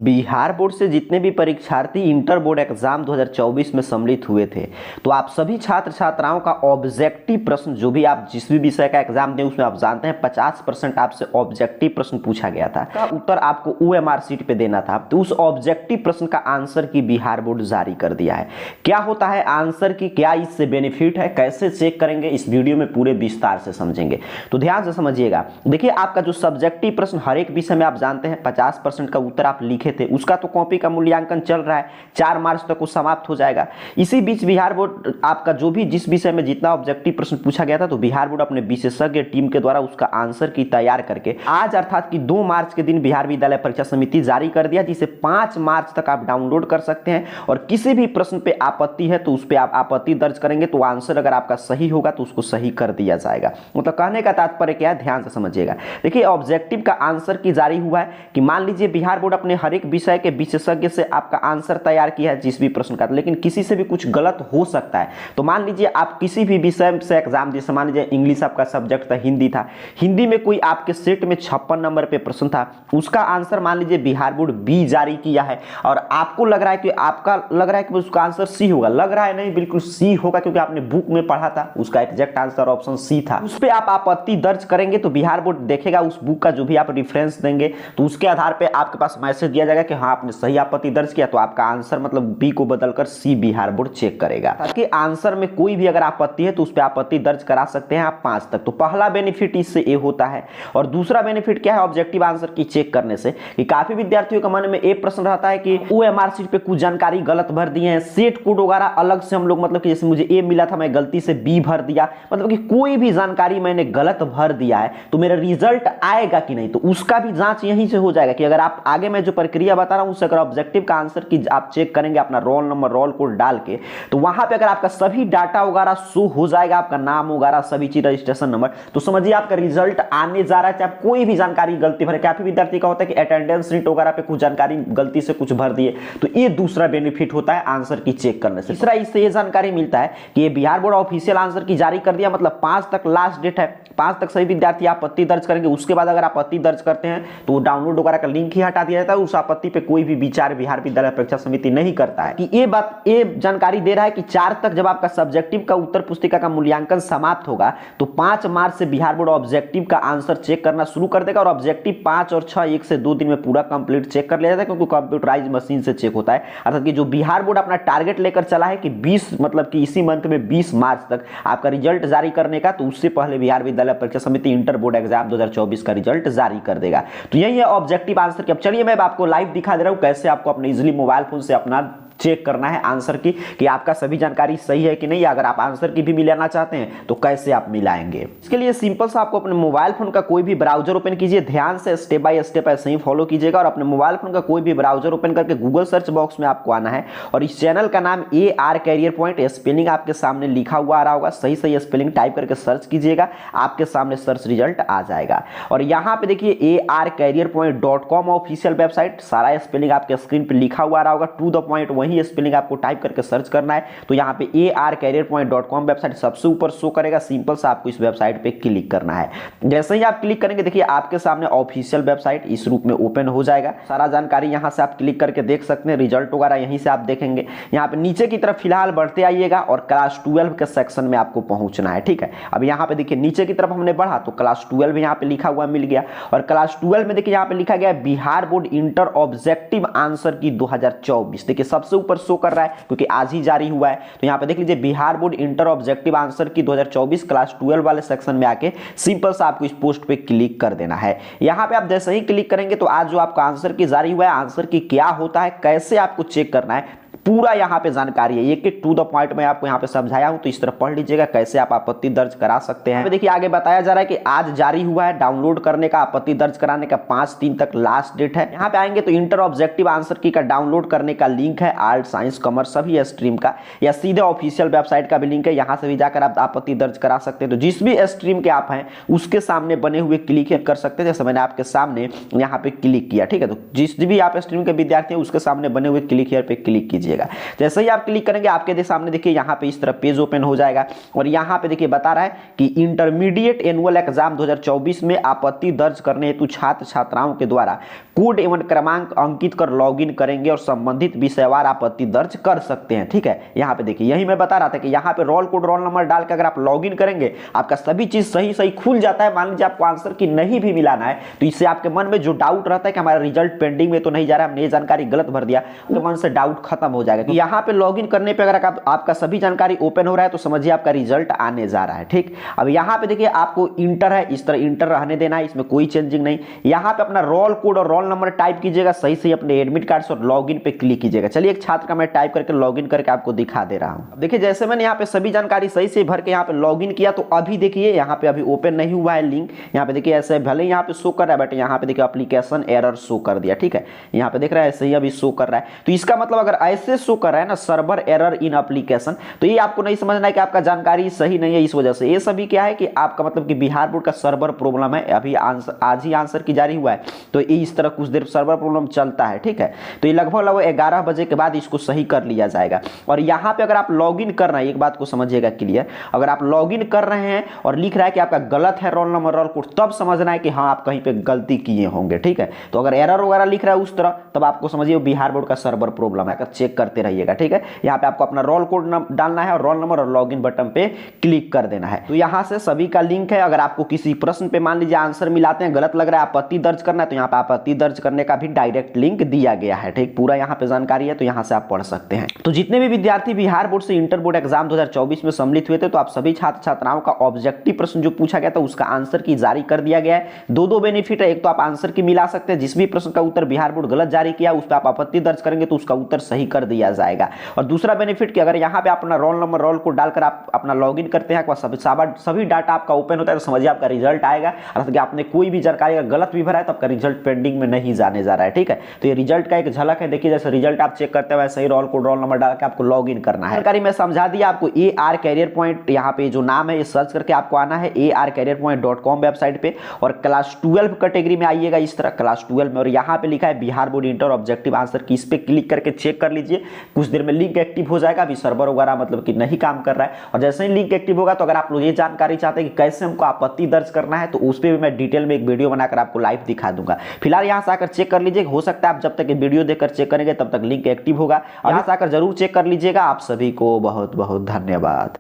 Bihar board से जितने भी परीक्षार्थी इंटर बोर्ड एग्जाम 2024 में सम्मिलित हुए थे, तो आप सभी छात्र छात्राओं का ऑब्जेक्टिव प्रश्न, जो भी आप जिस भी विषय का एग्जाम दें उसमें आप जानते हैं 50% आपसे ऑब्जेक्टिव प्रश्न पूछा गया था, का उत्तर आपको ओएमआर शीट पे देना था। तो उस ऑब्जेक्टिव प्रश्न का आंसर की बिहार बोर्ड जारी कर दिया है। क्या होता है आंसर की, क्या इससे बेनिफिट है, कैसे चेक करेंगे, इस वीडियो में पूरे विस्तार से समझेंगे। तो ध्यान से समझिएगा। देखिए, आपका जो सब्जेक्टिव प्रश्न हर एक विषय में आप जानते हैं 50% का उत्तर आप लिखे थे, उसका तो कॉपी का मूल्यांकन चल रहा है, 4 मार्च तक वो समाप्त हो जाएगा। इसी बीच बिहार बोर्ड आपका जो भी जिस विषय में जितना ऑब्जेक्टिव प्रश्न पूछा गया था, तो बिहार बोर्ड अपने विशेषज्ञ टीम के द्वारा उसका आंसर की तैयार करके आज अर्थात कि 2 मार्च के दिन बिहार विद्यालय परीक्षा समिति जारी कर दिया, जिसे 5 मार्च तक आप डाउनलोड कर सकते हैं। और किसी भी प्रश्न पे आपत्ति है तो उस पर आप आपत्ति दर्ज करेंगे, तो आंसर अगर आपका सही होगा तो उसको सही कर दिया जाएगा। मतलब कहने का तात्पर्य क्या है, ध्यान से समझिएगा। देखिए, ऑब्जेक्टिव का आंसर की जारी हुआ है कि मान लीजिए बिहार बोर्ड अपने हर एक विषय के विशेषज्ञ से आपका आंसर तैयार किया है जिस भी प्रश्न का, लेकिन किसी से भी कुछ गलत हो सकता है। तो मान लीजिए आप किसी भी विषय से एग्जाम, जैसे मान लीजिए इंग्लिश आपका सब्जेक्ट था, हिंदी था, हिंदी में कोई आपके सेट में 56 नंबर पे प्रश्न था, उसका आंसर मान लीजिए बिहार बोर्ड बी जारी किया है, और आपको लग रहा है कि उसका आंसर सी होगा। लग रहा है नहीं, बिल्कुल सी होगा, क्योंकि आपने बुक में पढ़ा था, उसका एग्जैक्ट आंसर ऑप्शन सी था। उस पर आप आपत्ति दर्ज करेंगे तो बिहार बोर्ड देखेगा उस बुक का जो भी आप रेफरेंस देंगे, तो उसके आधार पर आपके पास मैसेज दिया जाएगा कि हाँ आपने सही आपत्ति दर्ज किया, तो आपका आंसर मतलब बी को बदलकर सी बिहार बोर्ड चेक करेगा। ताकि आंसर में कोई भी अगर आपत्ति है तो उस पर आपत्ति दर्ज करा सकते हैं आप 5 तक। तो पहला बेनिफिट इससे ये होता है। और दूसरा बेनिफिट क्या है ऑब्जेक्टिव आंसर की चेक करने से, कि काफी विद्यार्थियों के मन में एक प्रश्न रहता है कि ओएमआर शीट पे कुछ जानकारी गलत भर दिए हैं, सेट कोड वगैरह अलग से हम लोग, मतलब कि जैसे मुझे ए मिला था, मैं गलती से बी भर दिया, मतलब कि कोई भी जानकारी मैंने गलत भर दिया है तो मेरा रिजल्ट आएगा कि नहीं। तो उसका भी जांच यहीं से हो जाएगा कि अगर आप आगे मैं जो प्रक्रिया बता रहा हूं उससे अगर ऑब्जेक्टिव का आंसर की आप चेक करेंगे अपना रोल नंबर, रोल कोड डाल के, तो वहां पे अगर आपका सभी डाटा वगैरह शो हो जाएगा, आपका नाम वगैरह सभी चीज, रजिस्ट्रेशन नंबर, तो समझिए आपका रिजल्ट आने जा रहा है। चाहे आप कोई भी जानकारी गलती भरे, काफी विद्यार्थी का होता है कि अटेंडेंस शीट वगैरह पे कुछ जानकारी गलती से कुछ भर दिए, तो ये दूसरा बेनिफिट होता है आंसर की चेक करने से। तीसरा, इससे ये जानकारी मिलता है कि ये बिहार बोर्ड ऑफिशियल आंसर की जारी कर दिया, मतलब 5 तक लास्ट डेट है, 5 तक सभी विद्यार्थी आपत्ति दर्ज करेंगे। उसके बाद अगर आपत्ति दर्ज करते हैं तो डाउनलोड वगैरह का लिंक ही हटा दिया जाता है, उस आपत्ति पे कोई भी विचार बिहार विद्यालय परीक्षा समिति नहीं करता है। कि ये जानकारी दे रहा है कि 4 तक जब आपका सब्जेक्टिव का उत्तर पुस्तिका का मूल्यांकन समाप्त होगा, तो 5 मार्च से बिहार बोर्ड ऑब्जेक्टिव का आंसर चेक करना शुरू कर देगा। और ऑब्जेक्टिव 5 और 6 1 से 2 दिन में पूरा कंप्लीट चेक कर लिया जाता है, क्योंकि कंप्यूटराइज मशीन से चेक होता है। अर्थात कि जो बिहार बोर्ड अपना टारगेट लेकर चला है कि 20 मतलब कि इसी मंथ में 20 मार्च तक आपका रिजल्ट जारी करने का, तो उससे पहले बिहार विद्यालय परीक्षा समिति इंटर बोर्ड एग्जाम 2024 का रिजल्ट जारी कर देगा। तो यही है ऑब्जेक्टिव आंसर की। अब चलिए मैं आपको लाइव दिखा दे रहा हूं कैसे आपको अपने इजीली मोबाइल फोन से अपना चेक करना है आंसर की, कि आपका सभी जानकारी सही है कि नहीं। अगर आप आंसर की भी मिलाना चाहते हैं तो कैसे आप मिलाएंगे। इसके लिए सिंपल सा आपको अपने मोबाइल फोन का कोई भी ब्राउजर ओपन कीजिए, ध्यान से स्टेप बाय स्टेप ऐसे ही फॉलो कीजिएगा। और अपने मोबाइल फोन का कोई भी ब्राउजर ओपन करके गूगल सर्च बॉक्स में आपको आना है, और इस चैनल का नाम AR कैरियर पॉइंट, स्पेलिंग आपके सामने लिखा हुआ आ रहा होगा, सही सही स्पेलिंग टाइप करके सर्च कीजिएगा, आपके सामने सर्च रिजल्ट आ जाएगा। और यहाँ पे देखिए arcareerpoint.com ऑफिशियल वेबसाइट, सारा स्पेलिंग आपके स्क्रीन पे लिखा हुआ आ रहा होगा, टू द पॉइंट वही स्पेलिंग आपको टाइप करके सर्च करना है। तो यहाँ पे arcareerpoint.com वेबसाइट सबसे ऊपर शो करेगा, सिंपल से आपको इस वेबसाइट पे क्लिक करना है। जैसे ही आप क्लिक करेंगे देखिए आपके सामने ऑफिशियल वेबसाइट इस रूप में ओपन हो जाएगा। सारा जानकारी यहाँ से आप क्लिक करके देख सकते हैं, रिजल्ट वगैरह यहीं से आप देखेंगे। यहाँ पे नीचे की तरफ फिलहाल बढ़ते आइएगा और क्लास 12 के सेक्शन में आपको पहुंचना है, ठीक है। अब यहाँ पे देखिए नीचे की तरफ हमने बढ़ा तो क्लास 12 यहाँ पे लिखा हुआ मिल गया, और क्लास 12 में देखिए यहाँ पे लिखा गया Bihar board inter objective answer की 2024, देखिए सबसे ऊपर शो कर रहा है क्योंकि आज ही जारी हुआ है। तो यहाँ पे देख लीजिए Bihar board inter objective answer की 2024 क्लास 12 वाले सेक्शन में आके सिंपल सा आपको इस पोस्ट पे क्लिक कर देना है। यहाँ पे आप जैसे ही क्लिक करेंगे तो आज जो आपका आंसर की जारी हुआ है, आंसर की क्या होता है, कैसे आपको चेक करना है, पूरा यहाँ पे जानकारी है, एक एक टू द पॉइंट में आपको यहाँ पे समझाया हूं। तो इस तरह पढ़ लीजिएगा कैसे आप आपत्ति दर्ज करा सकते हैं। देखिए आगे बताया जा रहा है कि आज जारी हुआ है डाउनलोड करने का, आपत्ति दर्ज कराने का 5/3 तक लास्ट डेट है। यहाँ पे आएंगे तो इंटर ऑब्जेक्टिव आंसर की का डाउनलोड करने का लिंक है, आर्ट साइंस कॉमर्स सभी स्ट्रीम का, या सीधे ऑफिशियल वेबसाइट का भी लिंक है, यहाँ से भी जाकर आप आपत्ति दर्ज करा सकते हैं। तो जिस भी स्ट्रीम के आप हैं उसके सामने बने हुए क्लिक कर सकते हैं, जैसे मैंने आपके सामने यहाँ पे क्लिक किया, ठीक है। तो जिस भी आप स्ट्रीम के विद्यार्थी हैं उसके सामने बने हुए क्लिक हियर पे क्लिक कीजिए। कीजिएगा। जैसे ही आप क्लिक करेंगे आपके सामने देखिए यहाँ पे इस तरह पेज ओपन हो जाएगा और यहाँ पे देखिए बता रहा है कि इंटरमीडिएट एनुअल एग्जाम 2024 में आपत्ति दर्ज करने हेतु छात्र छात्राओं के द्वारा कोड एवं क्रमांक अंकित कर लॉगिन करेंगे और संबंधित विषयवार आपत्ति दर्ज कर सकते हैं। ठीक है, यहाँ पे देखिए यही मैं बता रहा था कि यहाँ पे रोल कोड रोल नंबर डाल के अगर आप लॉगिन करेंगे आपका सभी चीज सही सही खुल जाता है। मान लीजिए आपको आंसर की नहीं भी मिलाना है तो इससे आपके मन में जो डाउट रहता है कि हमारा रिजल्ट पेंडिंग में तो नहीं जा रहा है, हमने ये जानकारी गलत भर दिया, तो मन से डाउट खत्म हो जाएगा। यहाँ पे लॉगिन करने पे अगर आपका सभी जानकारी ओपन हो रहा है तो समझिए आपका रिजल्ट आने जा रहा है। ठीक, अब यहाँ पे देखिए आपको इंटर है, इस तरह इंटर रहने देना है, इसमें कोई चेंजिंग नहीं। यहाँ पे अपना रोल कोड और रोल नंबर टाइप कीजिएगा सही सही अपने एडमिट कार्ड से और लॉगिन पे क्लिक कीजिएगा। चलिए एक छात्र का मैं टाइप करके लॉगिन करके आपको दिखा दे रहा हूँ। देखिए जैसे मैंने यहाँ पे सभी जानकारी सही से भर के यहाँ पे लॉगिन किया तो अभी देखिए यहाँ पे अभी ओपन नहीं हुआ है लिंक। यहाँ पे देखिए ऐसे भले यहाँ पे शो कर रहा है बट यहाँ पे देखिए एप्लीकेशन एरर शो कर दिया। ठीक है, यहाँ पे देख रहा है ऐसे ही अभी शो कर रहा है। तो इसका मतलब अगर ऐसे शो कर रहा है ना सर्वर एरर इन एप्लीकेशन, तो ये आपको नहीं समझना है कि आपका जानकारी सही नहीं है इस वजह से। ये सभी क्या है कि आपका मतलब कि बिहार बोर्ड का सर्वर प्रॉब्लम है। अभी आज ही आंसर की जारी हुआ है तो ये इस तरह कुछ देर सर्वर प्रॉब्लम चलता है। ठीक है, तो ये लगभग 11 बजे के बाद इसको सही कर लिया जाएगा। और यहाँ पे अगर आप लॉगिन कर रहे हैं, एक बात को समझिएगा क्लियर, अगर आप लॉगिन कर रहे हैं और लिख रहा है कि आपका गलत है रोल नंबर रोल कोड, तब समझना है कि हाँ आप कहीं पे गलती किए होंगे। ठीक है, तो अगर एरर वगैरह लिख रहा है उस तरह तब आपको समझिए बिहार बोर्ड का सर्वर प्रॉब्लम है, चेक करते रहिएगा। ठीक है, यहाँ पे आपको अपना रोल कोड डालना है और रोल नंबर और लॉगिन बटन पे क्लिक कर देना है। तो यहाँ से सभी का लिंक है। अगर आपको किसी प्रश्न पे मान लीजिए आंसर मिलाते हैं गलत लग रहा है, आपत्ति दर्ज करना है, तो यहाँ पे आपत्ति दर्ज करने का भी डायरेक्ट लिंक दिया गया है। ठीक, पूरा यहाँ पे जानकारी है तो यहाँ से आप पढ़ सकते हैं। तो जितने भी विद्यार्थी बिहार बोर्ड से इंटर बोर्ड एग्जाम 2024 में सम्मिलित हुए थे तो आप सभी छात्र छात्राओं का ऑब्जेक्टिव प्रश्न जो पूछा गया था उसका आंसर की जारी कर दिया गया है। दो बेनिफिट है, एक तो आप आंसर की मिला सकते हैं, जिस भी प्रश्न का उत्तर बिहार बोर्ड गलत जारी किया उस पर आप आपत्ति दर्ज करेंगे तो उसका उत्तर सही कर दिया जाएगा। और दूसरा बेनिफिट कि अगर यहाँ पे अपना रोल नंबर रोल कोड डालकर आप अपना लॉगिन करते हैं, सभी डाटा आपका ओपन होता है तो समझिए आपका रिजल्ट आएगा। अर्थात कि आपने कोई भी जानकारी अगर गलत भी भरा है तो आपका रिजल्ट पेंडिंग में नहीं जाने जा रहा है। ठीक है, तो ये रिजल्ट का एक झलक है। देखिए जैसे रिजल्ट आप चेक करते हैं वैसे ही रोल कोड रोल नंबर डाल के आपको लॉगिन करना है। जानकारी मैं समझा दिया आपको। AR कैरियर पॉइंट यहाँ पे जो नाम है ये सर्च करके आपको आना है arcareerpoint.com वेबसाइट पे और क्लास 12 कैटेगरी में आइएगा इस तरह क्लास 12 में, और यहाँ पे लिखा है Bihar board inter objective answer की, इस पे क्लिक करके चेक कर लीजिए। कुछ देर में लिंक एक्टिव हो जाएगा। अभी सर्वर वगैरह मतलब कि नहीं काम कर रहा है और जैसे ही लिंक एक्टिव होगा तो अगर आप लोग ये जानकारी चाहते हैं कि कैसे हमको आपत्ति दर्ज करना है तो उस पर भी मैं डिटेल में एक वीडियो बनाकर आपको लाइव दिखा दूंगा। फिलहाल यहाँ से आकर चेक कर लीजिए, हो सकता है आप जब तक ये वीडियो देखकर चेक करेंगे तब तक लिंक एक्टिव होगा। यहाँ से आकर जरूर चेक कर लीजिएगा। आप सभी को बहुत बहुत धन्यवाद।